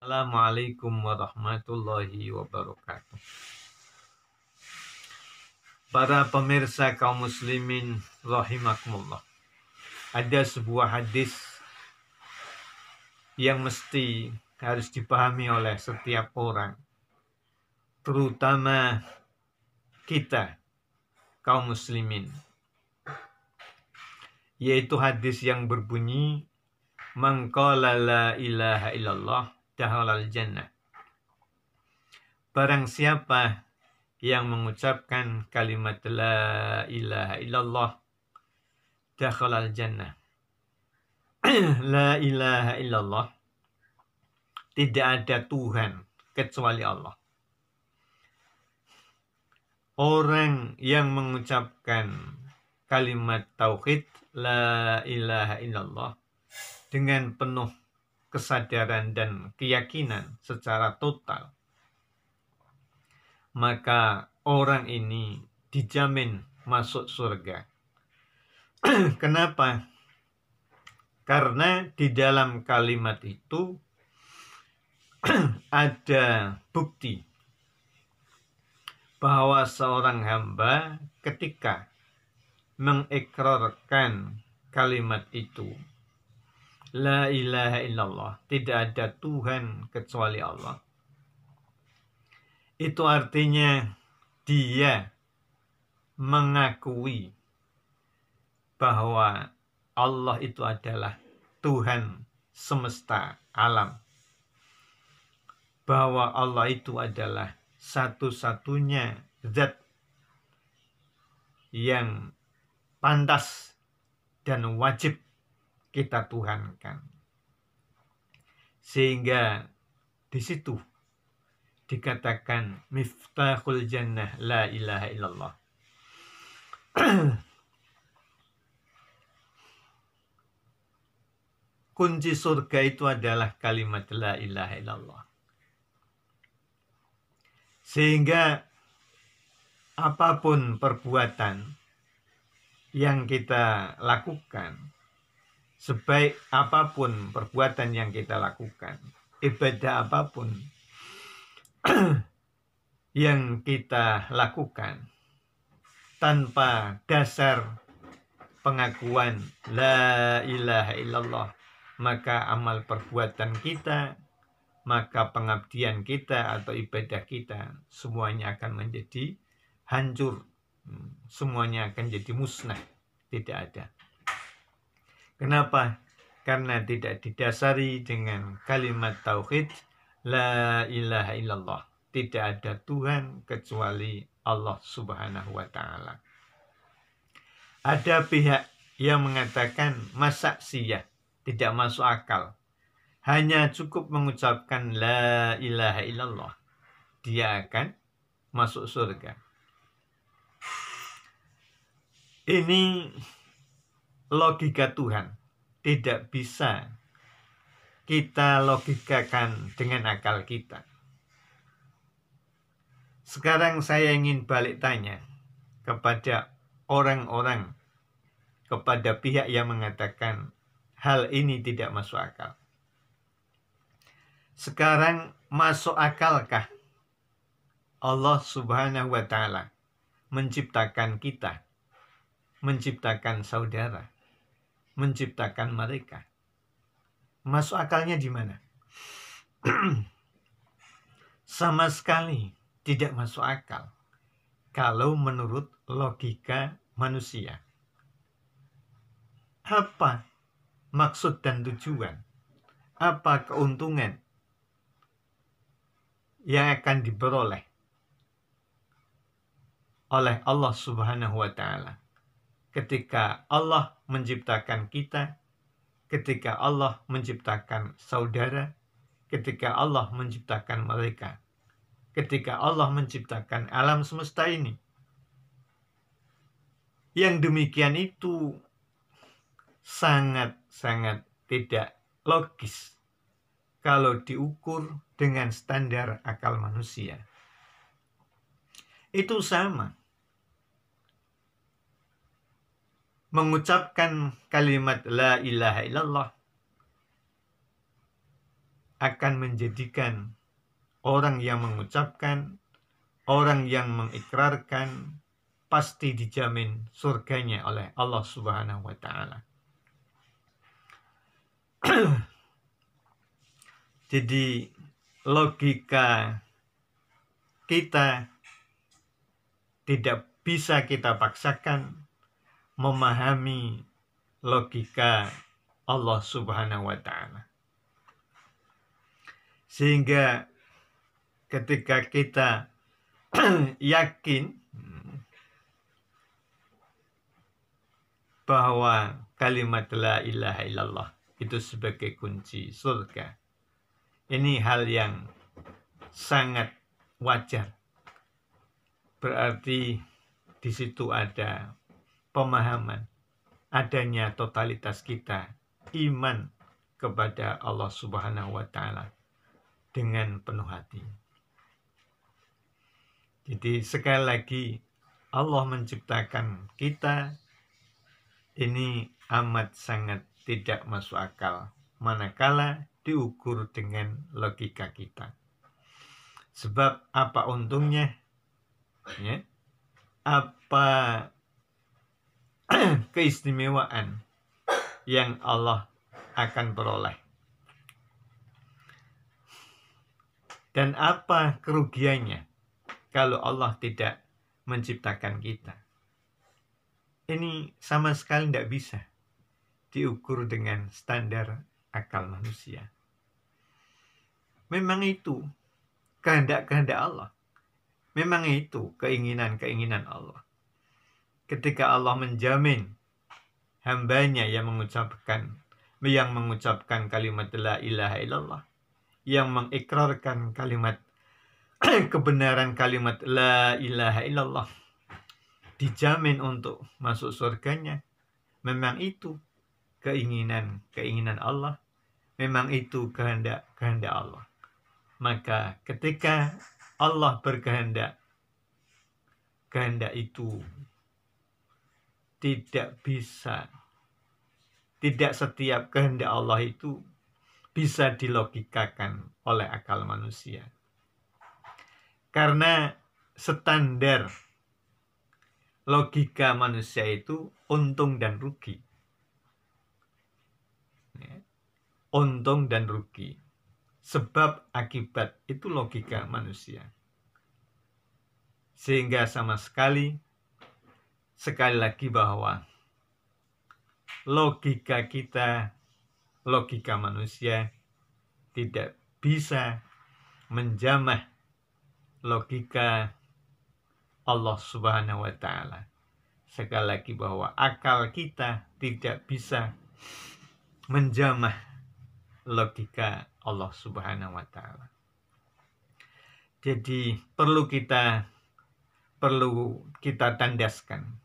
Assalamualaikum warahmatullahi wabarakatuh. Para pemirsa kaum muslimin rahimakumullah. Ada sebuah hadis yang mesti harus dipahami oleh setiap orang, terutama kita kaum muslimin, yaitu hadis yang berbunyi man qala la ilaha illallah dakhalal jannah. Barang siapa yang mengucapkan kalimat la ilaha illallah dakhalal jannah. La ilaha illallah, tidak ada Tuhan kecuali Allah. Orang yang mengucapkan kalimat tauhid la ilaha illallah dengan penuh kesadaran dan keyakinan secara total, maka orang ini dijamin masuk surga. Kenapa? Karena di dalam kalimat itu ada bukti bahwa seorang hamba ketika mengikrarkan kalimat itu, la ilaha illallah, tidak ada Tuhan kecuali Allah, itu artinya dia mengakui bahwa Allah itu adalah Tuhan semesta alam, bahwa Allah itu adalah satu-satunya zat yang pantas dan wajib kita tuhankan. Sehingga di situ dikatakan miftahul jannah la ilaha illallah. Kunci surga itu adalah kalimat la ilaha illallah. Sehingga apapun perbuatan yang kita lakukan, sebaik apapun perbuatan yang kita lakukan, ibadah apapun yang kita lakukan, tanpa dasar pengakuan la ilaha illallah, maka amal perbuatan kita, maka pengabdian kita atau ibadah kita semuanya akan menjadi hancur, semuanya akan jadi musnah, tidak ada. Kenapa? Karena tidak didasari dengan kalimat tauhid la ilaha illallah, tidak ada Tuhan kecuali Allah subhanahu wa ta'ala. Ada pihak yang mengatakan masa siyah, tidak masuk akal, hanya cukup mengucapkan la ilaha illallah, dia akan masuk surga. Ini logika Tuhan, tidak bisa kita logikakan dengan akal kita. Sekarang saya ingin balik tanya kepada orang-orang, kepada pihak yang mengatakan hal ini tidak masuk akal. Sekarang masuk akalkah Allah subhanahu wa ta'ala menciptakan kita, menciptakan saudara, menciptakan mereka? Masuk akalnya di mana? Sama sekali tidak masuk akal kalau menurut logika manusia. Apa maksud dan tujuan? Apa keuntungan yang akan diperoleh oleh Allah subhanahu wa ta'ala ketika Allah menciptakan kita, ketika Allah menciptakan saudara, ketika Allah menciptakan mereka, ketika Allah menciptakan alam semesta ini? Yang demikian itu sangat-sangat tidak logis kalau diukur dengan standar akal manusia. Itu sama mengucapkan kalimat la ilaha illallah akan menjadikan orang yang mengucapkan, orang yang mengikrarkan, pasti dijamin surganya oleh Allah Subhanahu wa Ta'ala. Jadi logika kita tidak bisa kita paksakan memahami logika Allah Subhanahu wa Ta'ala. Sehingga ketika kita yakin bahwa kalimat la ilaha illallah itu sebagai kunci surga, ini hal yang sangat wajar. Berarti di situ ada pemahaman adanya totalitas kita iman kepada Allah Subhanahu wa Ta'ala dengan penuh hati. Jadi sekali lagi, Allah menciptakan kita ini amat sangat tidak masuk akal manakala diukur dengan logika kita. Sebab apa untungnya? Ya, apa keistimewaan yang Allah akan peroleh? Dan apa kerugiannya kalau Allah tidak menciptakan kita? Ini sama sekali tidak bisa diukur dengan standar akal manusia. Memang itu kehendak-kehendak Allah. Memang itu keinginan-keinginan Allah. Ketika Allah menjamin hambanya yang mengucapkan kalimat la ilaha illallah, yang mengikrarkan kalimat kebenaran kalimat la ilaha illallah, dijamin untuk masuk surganya. Memang itu keinginan Allah. Memang itu kehendak Allah. Maka ketika Allah berkehendak, kehendak itu tidak setiap kehendak Allah itu bisa dilogikakan oleh akal manusia. Karena standar logika manusia itu untung dan rugi. Untung dan rugi. Sebab akibat itu logika manusia. Sehingga sama sekali lagi bahwa logika kita, logika manusia tidak bisa menjamah logika Allah Subhanahu wa Ta'ala. Sekali lagi bahwa akal kita tidak bisa menjamah logika Allah Subhanahu wa Ta'ala. Jadi perlu kita tandaskan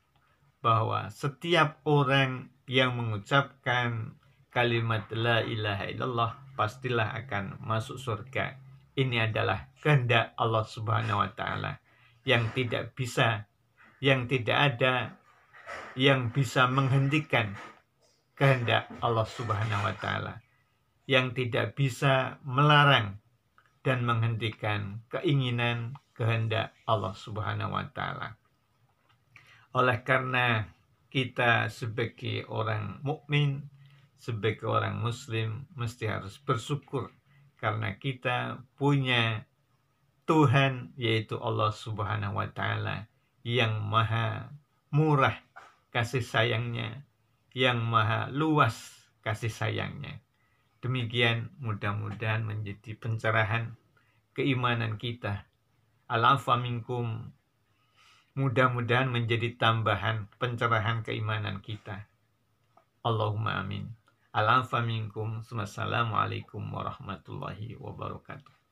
bahwa setiap orang yang mengucapkan kalimat la ilaha illallah pastilah akan masuk surga. Ini adalah kehendak Allah Subhanahu wa Ta'ala yang tidak ada yang bisa menghentikan kehendak Allah Subhanahu wa Ta'ala, yang tidak bisa melarang dan menghentikan keinginan kehendak Allah Subhanahu wa Ta'ala. Oleh karena kita sebagai orang mukmin, sebagai orang muslim mesti harus bersyukur karena kita punya Tuhan, yaitu Allah Subhanahu wa Ta'ala, yang maha murah kasih sayangnya, yang maha luas kasih sayangnya. Demikian mudah-mudahan menjadi pencerahan keimanan kita. Al-afa minkum, mudah-mudahan menjadi tambahan pencerahan keimanan kita. Allahumma amin. Al-afa minkum. Wassalamualaikum warahmatullahi wabarakatuh.